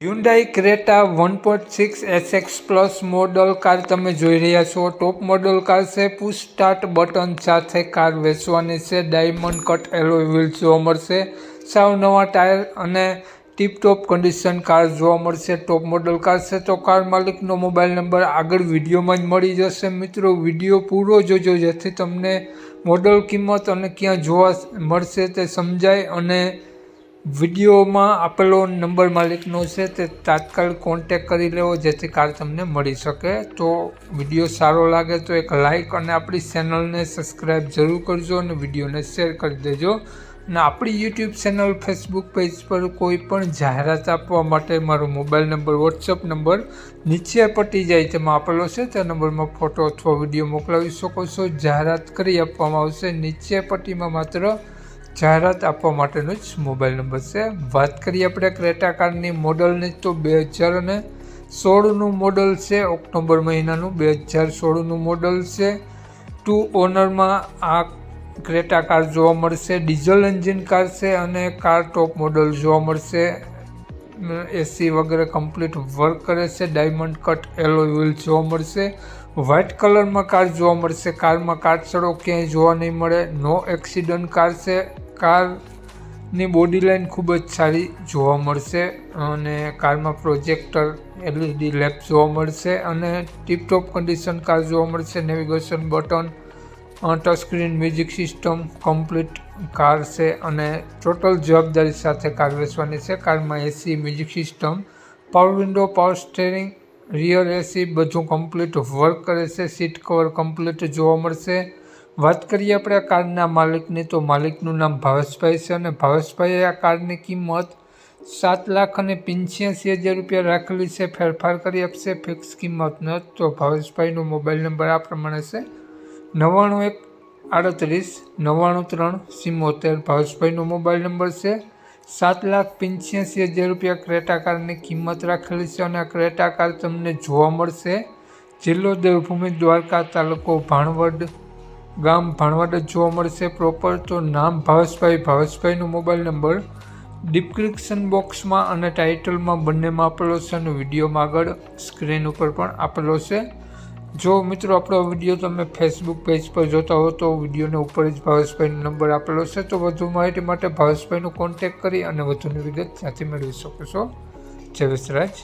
Hyundai Creta 1.6 SX plus model car તમે જોઈ રહ્યા છો। ટોપ મોડલ કાર છે। પુશ સ્ટાર્ટ બટન સાથે કાર વેચવાની છે। ડાયમંડ કટ એલોય વ્હીલ જોવા મળશે। સાવ નવા ટાયર અને ટીપટોપ કન્ડિશન કાર જોવા મળશે। ટોપ મોડલ કાર છે તો કાર માલિકનો મોબાઈલ નંબર આગળ વિડીયોમાં જ મળી જશે। મિત્રો વિડીયો પૂરો જોજો જેથી તમને મોડલ કિંમત અને ક્યાં જોવા મળશે તે સમજાય અને વિડીયોમાં આપેલો નંબર માલિકનો છે તે તાત્કાલિક કોન્ટેક કરી લેવો જેથી કાર તમને મળી શકે। તો વિડીયો સારો લાગે તો એક લાઇક અને આપણી ચેનલને સબસ્ક્રાઈબ જરૂર કરજો અને વિડીયોને શેર કરી દેજો। અને આપણી યુટ્યુબ ચેનલ ફેસબુક પેજ પર કોઈ પણ જાહેરાત આપવા માટે મારો મોબાઈલ નંબર વોટ્સઅપ નંબર નીચે પટી જાય તેમાં આપેલો છે તે નંબરમાં ફોટો અથવા વિડીયો મોકલાવી શકો છો। જાહેરાત કરી આપવામાં આવશે। નીચે પટ્ટીમાં માત્ર જાહેરાત આપવા માટેનો જ મોબાઈલ નંબર છે। વાત કરીએ આપણે ક્રેટા કારની મોડલની તો 2016નું મોડલ છે। ઓક્ટોબર મહિનાનું 2016નું મોડલ છે। 2 ઓનરમાં આ ક્રેટા કાર જોવા મળશે। ડીઝલ એન્જિન કાર છે અને કાર ટોપ મોડલ જોવા મળશે। એસી વગેરે કમ્પ્લીટ વર્ક કરે છે। ડાયમંડ કટ એલોય વ્હીલ જોવા મળશે। વ્હાઇટ કલરમાં કાર જોવા મળશે। કારમાં કાટછડો ક્યાંય જોવા નહીં મળે। નો એક્સિડન્ટ કાર છે। કારની બોડી લાઇન ખૂબ જ સારી જોવા મળશે અને કારમાં પ્રોજેક્ટર LED લેમ્પ જોવા મળશે અને ટીપટોપ કન્ડિશન કાર જોવા મળશે। Navigation button, touch screen, music system complete car છે અને ટોટલ જવાબદારી સાથે કાર વેચવાની છે। કારમાં AC, music system, power window, power steering, rear AC બધું કમ્પ્લીટ વર્ક કરે છે। સીટ કવર કમ્પ્લીટ જોવા મળશે। વાત કરીએ આપણે આ કારના માલિકની તો માલિકનું નામ ભાવેશભાઈ છે અને ભાવેશભાઈએ આ કારની કિંમત 7,85,000 રૂપિયા રાખેલી છે। ફેરફાર કરી આપશે, ફિક્સ કિંમત ન। તો ભાવેશભાઈનો મોબાઈલ નંબર આ પ્રમાણે છે 9918399374। ભાવેશભાઈનો મોબાઈલ નંબર છે। 7,85,000 રૂપિયા ક્રેટા કારની કિંમત રાખેલી છે અને આ ક્રેટા કાર તમને જોવા મળશે। જિલ્લો દેવભૂમિ દ્વારકા, તાલુકો ભાણવડ, ગામ ભાણવડ જ જોવા મળશે પ્રોપર। તો નામ ભાવેશભાઈનો મોબાઈલ નંબર ડિસ્ક્રિપ્શન બોક્સમાં અને ટાઇટલમાં બંનેમાં આપેલો છે અને વિડીયોમાં આગળ સ્ક્રીન ઉપર પણ આપેલો છે। જો મિત્રો આપણો વિડીયો તમે ફેસબુક પેજ પર જોતા હો તો વિડીયોને ઉપર જ ભાવેશભાઈનો નંબર આપેલો છે। તો વધુ માહિતી માટે ભાવેશભાઈનો કોન્ટેક કરી અને વધુની વિગત ત્યાંથી મેળવી શકો છો। જય વસરાજ।